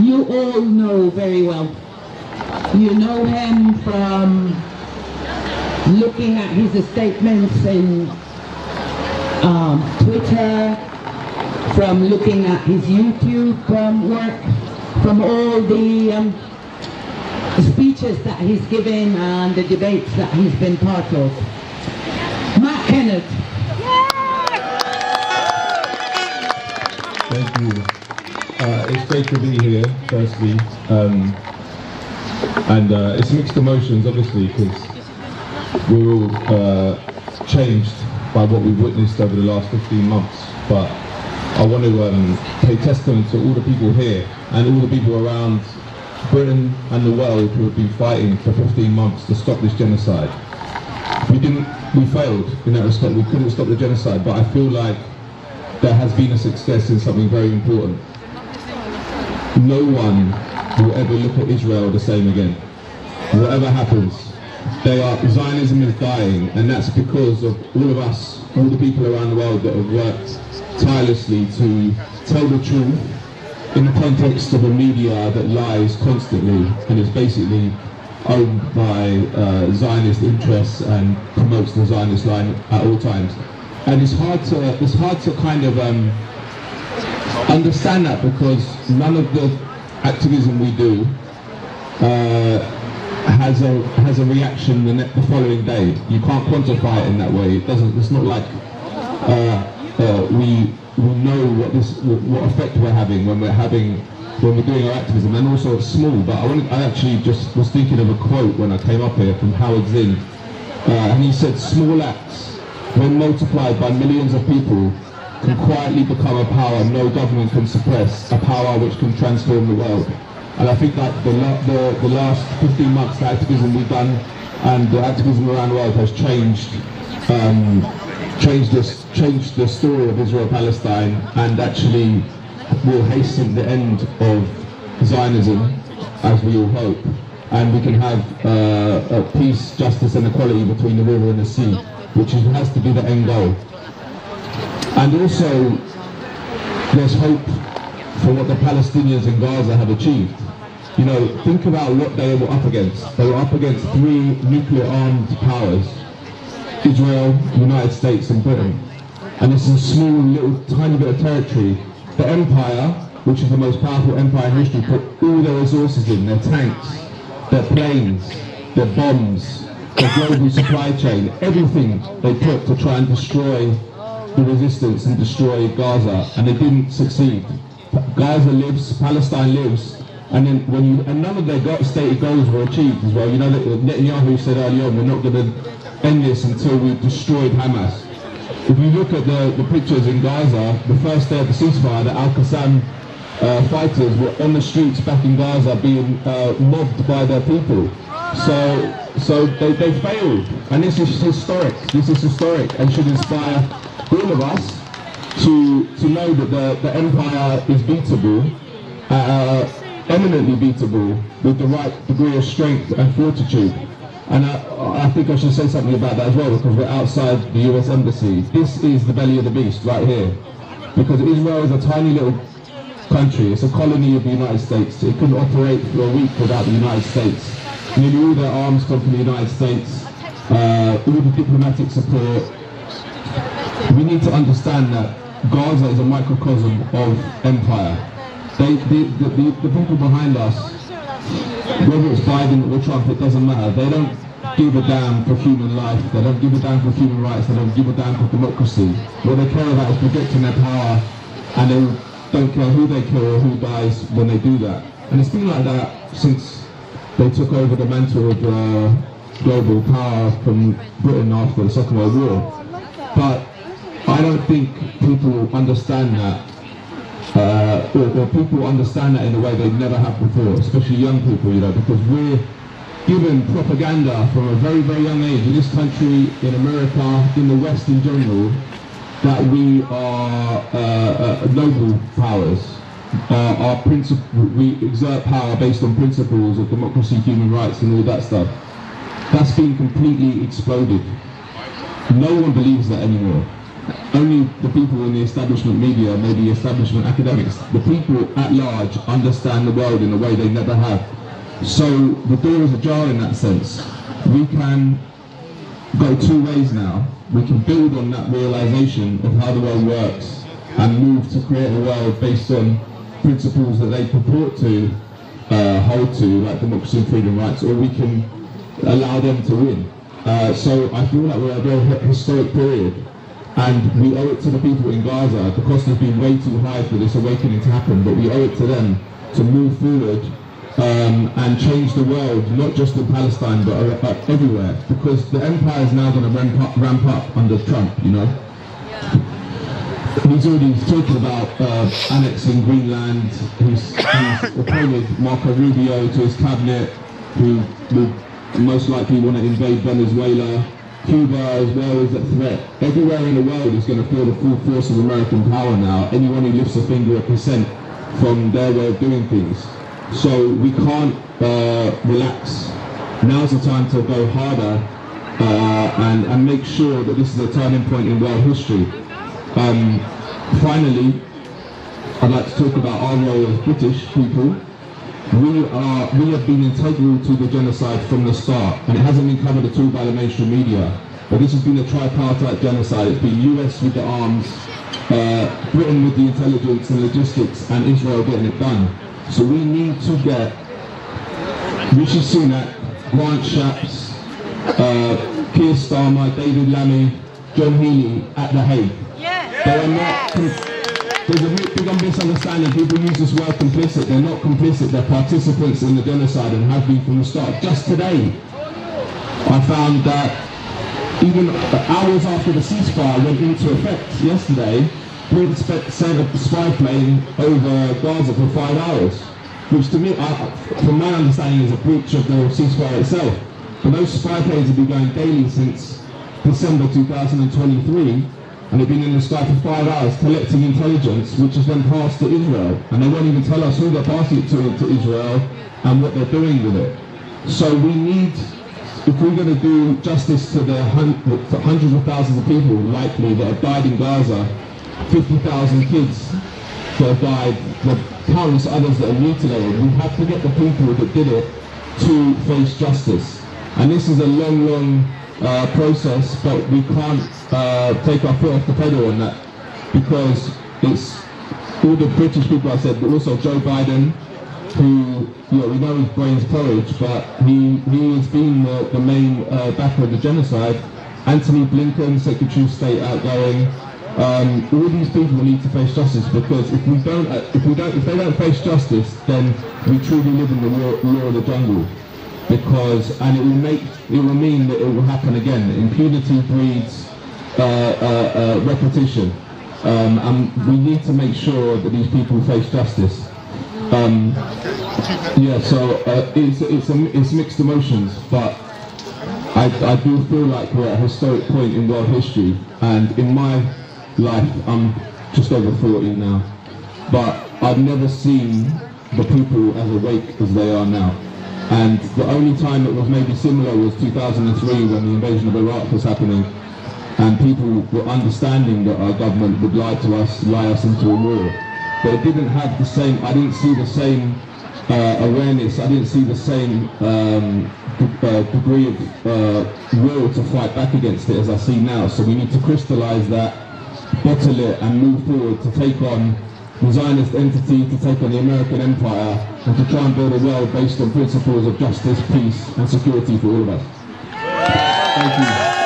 you all know very well. You know him from looking at his statements in Twitter, from looking at his YouTube work, from all the speeches that he's given and the debates that he's been part of. Matt Kennard. Thank you. It's great to be here, firstly. And it's mixed emotions, obviously, because we're all changed by what we've witnessed over the last 15 months. But I want to pay testament to all the people here and all the people around Britain and the world who have been fighting for 15 months to stop this genocide. We failed in that respect. We couldn't stop the genocide, but I feel like there has been a success in something very important. No one will ever look at Israel the same again. Whatever happens, Zionism is dying, and that's because of all of us, all the people around the world that have worked tirelessly to tell the truth in the context of a media that lies constantly and is basically owned by Zionist interests and promotes the Zionist line at all times. And it's hard to kind of understand that, because none of the activism we do has a reaction the following day. You can't quantify it in that way. It's not like we know what effect we're having when we're doing our activism. And also it's small. But I actually just was thinking of a quote when I came up here from Howard Zinn, and he said, "Small acts, when multiplied by millions of people, can quietly become a power no government can suppress, a power which can transform the world." And I think that the last 15 months, the activism we've done and the activism around the world has changed the story of Israel-Palestine, and actually will hasten the end of Zionism, as we all hope, and we can have peace, justice and equality between the river and the sea, which has to be the end goal. And also, there's hope for what the Palestinians in Gaza have achieved. You know, think about what they were up against. They were up against 3 nuclear-armed powers: Israel, United States and Britain. And this is a small, little, tiny bit of territory. The empire, which is the most powerful empire in history, put all their resources in, their tanks, their planes, their bombs, their global supply chain, everything they put to try and destroy the resistance and destroy Gaza, and they didn't succeed. Gaza lives, Palestine lives, and then none of their stated goals were achieved as well. You know that Netanyahu said earlier on, we're not going to end this until we've destroyed Hamas. If you look at the pictures in Gaza, the first day of the ceasefire, the Al-Qassam fighters were on the streets back in Gaza being mobbed by their people. So they failed, and this is historic. This is historic and should inspire all of us to know that the empire is beatable, eminently beatable, with the right degree of strength and fortitude. And I think I should say something about that as well, because we're outside the US Embassy. This is the belly of the beast right here, because Israel is a tiny little country. It's a colony of the United States. It couldn't operate for a week without the United States. Nearly all their arms come from the United States, all the diplomatic support. We need to understand that Gaza is a microcosm of empire. The people behind us, whether it's Biden or Trump, it doesn't matter. They don't give a damn for human life. They don't give a damn for human rights. They don't give a damn for democracy. What they care about is protecting their power, and they don't care who they kill or who dies when they do that. And it's been like that since they took over the mantle of global power from Britain after the Second World War. But I don't think people understand that, or people understand that in a way they never have before, especially young people, you know, because we're given propaganda from a very, very young age in this country, in America, in the West in general, that we are noble powers. We exert power based on principles of democracy, human rights and all that stuff. That's been completely exploded. No one believes that anymore. only the people in the establishment media, maybe establishment academics, the people at large understand the world in a way they never have. So the door is ajar in that sense. We can go two ways now. We can build on that realization of how the world works and move to create a world based on principles that they purport to hold to, like democracy and freedom rights, or we can allow them to win. So I feel like we're at a very historic period, and we owe it to the people in Gaza. The cost has been way too high for this awakening to happen, but we owe it to them to move forward and change the world, not just in Palestine, but everywhere, because the empire is now going to ramp up under Trump, you know. He's already talking about annexing Greenland. He's appointed Marco Rubio to his cabinet, who will most likely want to invade Venezuela. Cuba as well is a threat. Everywhere in the world is going to feel the full force of American power now. Anyone who lifts a finger 1% from their way of doing things. So we can't relax. Now's the time to go harder and make sure that this is a turning point in world history. Finally, I'd like to talk about our role as British people. We have been integral to the genocide from the start, and it hasn't been covered at all by the mainstream media. But this has been a tripartite genocide. It's been US with the arms, Britain with the intelligence and logistics, and Israel getting it done. So we need to get Rishi Sunak, Grant Shapps, Keir Starmer, David Lammy, John Healey at The Hague. They are not. There's a big misunderstanding. People use this word complicit. They're not complicit. They're participants in the genocide and have been from the start. Just today, I found that even hours after the ceasefire went into effect yesterday, Britain sent a spy plane over Gaza for 5 hours, which to me, from my understanding, is a breach of the ceasefire itself. But those spy planes have been going daily since December 2023. And they've been in the sky for 5 hours collecting intelligence, which is then passed to Israel. And they won't even tell us who they're passing it to Israel and what they're doing with it. So we need, if we're going to do justice to the hundreds of thousands of people, likely, that have died in Gaza, 50,000 kids that have died, the countless others that are mutilated, we have to get the people that did it to face justice. And this is a long process, but we can't take our foot off the pedal on that, because it's all the British people I said, but also Joe Biden, who, you know, we know his brain's porridge, but he has been the main backer of the genocide. Anthony Blinken, Secretary of State outgoing. All these people need to face justice, because if they don't face justice, then we truly live in the law of the jungle. Because, and it will mean that it will happen again. Impunity breeds repetition, and we need to make sure that these people face justice. It's mixed emotions, but I do feel like we're at a historic point in world history, and in my life, I'm just over 40 now, but I've never seen the people as awake as they are now. And the only time it was maybe similar was 2003, when the invasion of Iraq was happening, and people were understanding that our government would lie us into a war. But it didn't have the same, I didn't see the same awareness, I didn't see the same degree of will to fight back against it as I see now. So we need to crystallize that, bottle it, and move forward to take on the Zionist entity, to take on the American empire, and to try and build a world based on principles of justice, peace, and security for all of us. Thank you.